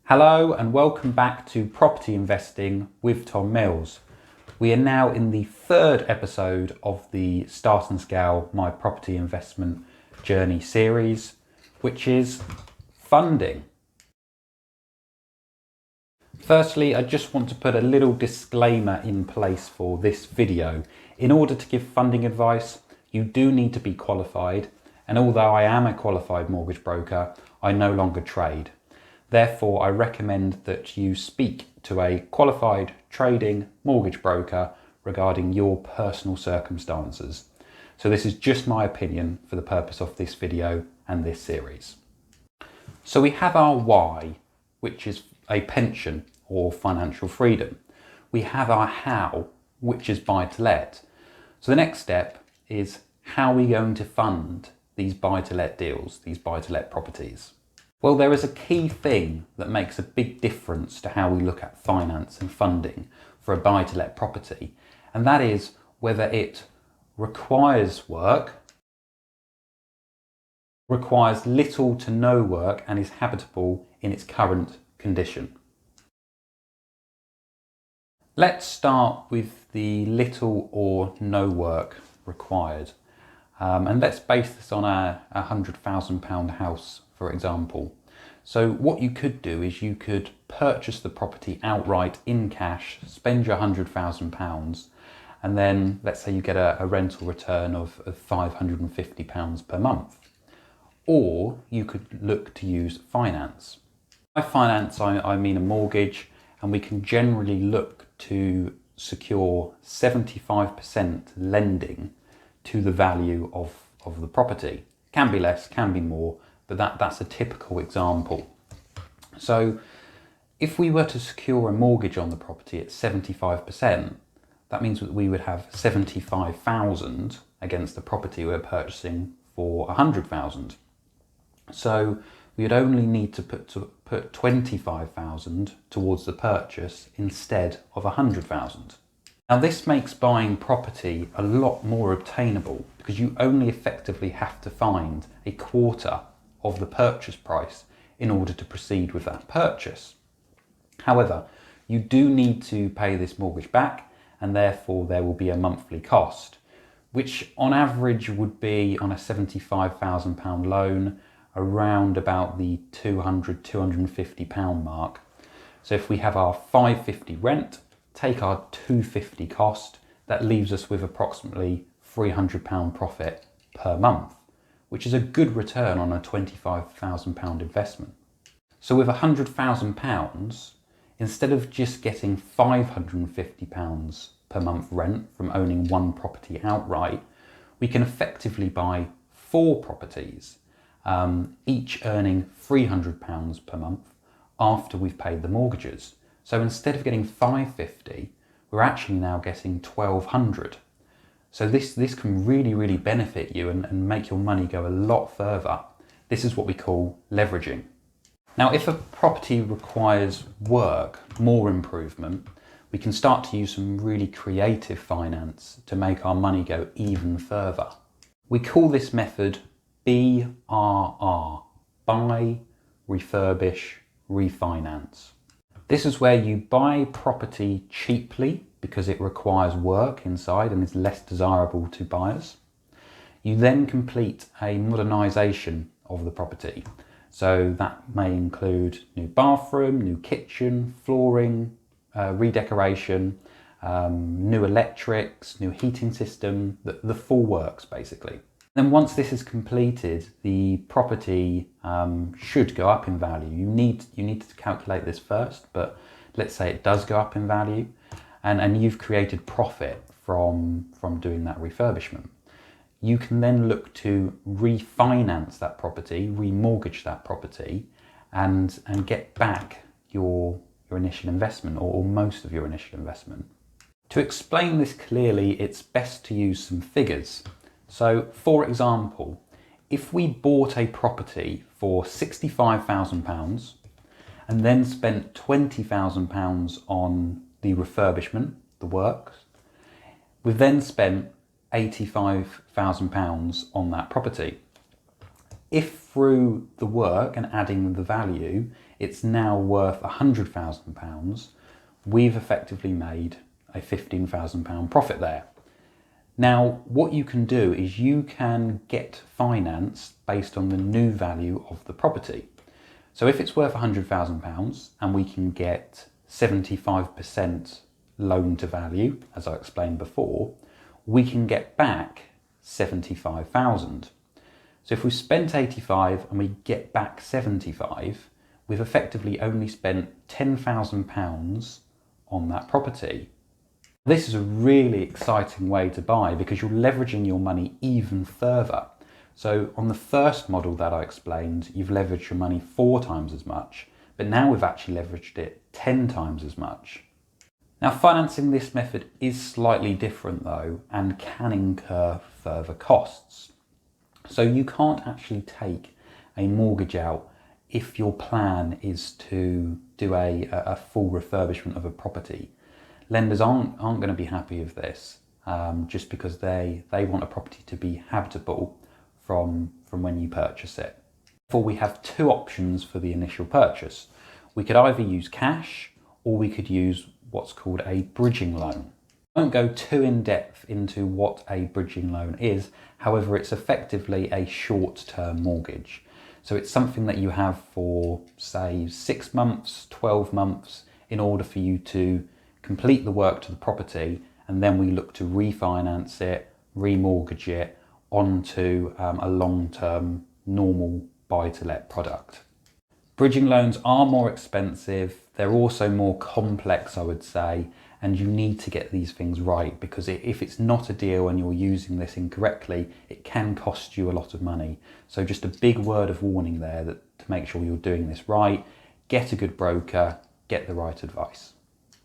Hello and welcome back to Property Investing with Tom Mills. We are now in the third episode of the Start and Scale My Property Investment Journey series, which is funding. Firstly, I just want to put a little disclaimer in place for this video. In order to give funding advice, you do need to be qualified, and although I am a qualified mortgage broker, I no longer trade. Therefore, I recommend that you speak to a qualified trading mortgage broker regarding your personal circumstances. So this is just my opinion for the purpose of this video and this series. So we have our why, which is a pension or financial freedom. We have our how, which is buy to let. So the next step is how are we going to fund these buy to let deals, these buy to let properties? Well, there is a key thing that makes a big difference to how we look at finance and funding for a buy to let property, and that is whether it requires work, requires little to no work, and is habitable in its current condition. Let's start with the little or no work required. And let's base this on a £100,000 house, for example. So what you could do is you could purchase the property outright in cash, spend your £100,000, and then let's say you get a rental return of £550 per month. Or you could look to use finance. By finance, I mean a mortgage, and we can generally look to secure 75% lending to the value of the property. Can be less, can be more, but that's a typical example. So if we were to secure a mortgage on the property at 75%, that means that we would have 75,000 against the property we're purchasing for 100,000. So we would only need to put 25,000 towards the purchase instead of 100,000. Now this makes buying property a lot more obtainable because you only effectively have to find a quarter of the purchase price in order to proceed with that purchase. However, you do need to pay this mortgage back, and therefore there will be a monthly cost, which on average would be on a £75,000 loan around about the £200–250 mark. So if we have our £550 rent, take our £250 cost, that leaves us with approximately £300 profit per month, which is a good return on a £25,000 investment. So with £100,000, instead of just getting £550 per month rent from owning one property outright, we can effectively buy 4 properties, each earning £300 per month after we've paid the mortgages. So instead of getting £550, we're actually now getting £1,200. So this can really benefit you and make your money go a lot further. This is what we call leveraging. Now, if a property requires work, more improvement, we can start to use some really creative finance to make our money go even further. We call this method BRR, buy, refurbish, refinance. This is where you buy property cheaply because it requires work inside and is less desirable to buyers. You then complete a modernisation of the property. So that may include new bathroom, new kitchen, flooring, redecoration, new electrics, new heating system, the full works basically. Then once this is completed, the property should go up in value. You need to calculate this first, but let's say it does go up in value, and you've created profit from doing that refurbishment. You can then look to refinance that property, remortgage that property, and get back your initial investment or most of your initial investment. To explain this clearly, it's best to use some figures. So, for example, if we bought a property for £65,000 and then spent £20,000 on the refurbishment, the works, we've then spent £85,000 on that property. If through the work and adding the value, it's now worth £100,000, we've effectively made a £15,000 profit there. Now, what you can do is you can get finance based on the new value of the property. So if it's worth £100,000 and we can get 75% loan to value, as I explained before, we can get back 75,000. So if we spent 85 and we get back 75, we've effectively only spent £10,000 on that property. This is a really exciting way to buy because you're leveraging your money even further. So on the first model that I explained, you've leveraged your money 4 times as much, but now we've actually leveraged it 10 times as much. Now, financing this method is slightly different though, and can incur further costs. So you can't actually take a mortgage out if your plan is to do a full refurbishment of a property. Lenders aren't going to be happy with this, just because they want a property to be habitable from when you purchase it. Therefore, we have 2 options for the initial purchase. We could either use cash or we could use what's called a bridging loan. I won't go too in depth into what a bridging loan is. However, it's effectively a short-term mortgage. So it's something that you have for, say, 6 months, 12 months in order for you to complete the work to the property, and then we look to refinance it, remortgage it onto a long-term normal buy-to-let product. Bridging loans are more expensive. They're also more complex, I would say, and you need to get these things right, because if it's not a deal and you're using this incorrectly, it can cost you a lot of money. So just a big word of warning there, that to make sure you're doing this right, get a good broker, get the right advice.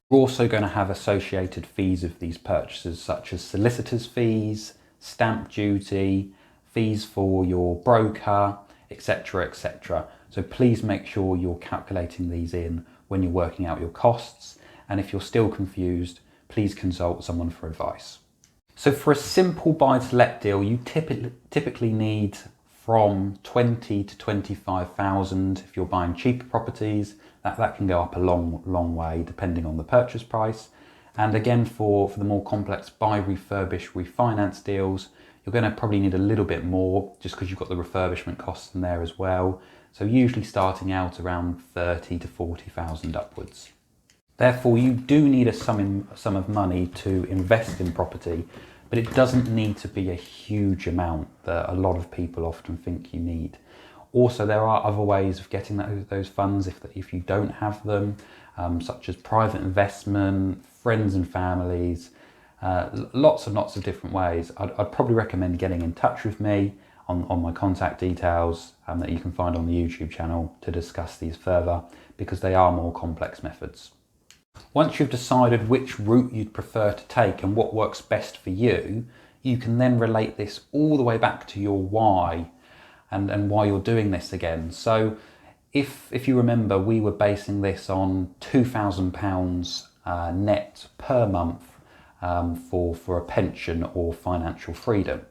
We're also going to have associated fees of these purchases, such as solicitors' fees, stamp duty, fees for your broker, etc., etc. So please make sure you're calculating these in when you're working out your costs. And if you're still confused, please consult someone for advice. So for a simple buy-to-let deal, you typically need from 20 to 25,000. If you're buying cheaper properties, that can go up a long way depending on the purchase price. And again, for the more complex buy, refurbish, refinance deals, you're going to probably need a little bit more, just because you've got the refurbishment costs in there as well. So usually starting out around 30 to 40,000 upwards. Therefore, you do need a sum of money to invest in property, but it doesn't need to be a huge amount that a lot of people often think you need. Also, there are other ways of getting those funds if you don't have them, such as private investment, friends and families, lots of different ways. I'd probably recommend getting in touch with me on my contact details that you can find on the YouTube channel to discuss these further, because they are more complex methods. Once you've decided which route you'd prefer to take and what works best for you, you can then relate this all the way back to your why and why you're doing this again. So if you remember, we were basing this on £2,000 net per month for a pension or financial freedom.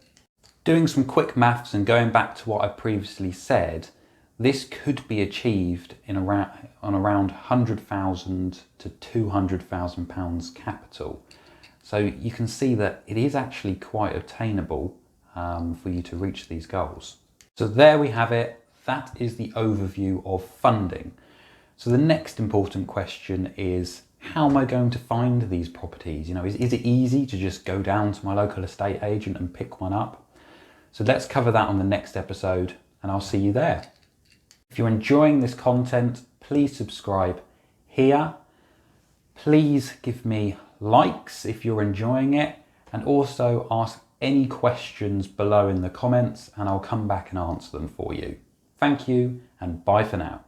Doing some quick maths and going back to what I previously said, this could be achieved on around £100,000 to £200,000 capital. So you can see that it is actually quite obtainable for you to reach these goals. So there we have it. That is the overview of funding. So the next important question is, how am I going to find these properties? Is it easy to just go down to my local estate agent and pick one up? So let's cover that on the next episode, and I'll see you there. If you're enjoying this content, please subscribe here. Please give me likes if you're enjoying it, and also ask any questions below in the comments, and I'll come back and answer them for you. Thank you, and bye for now.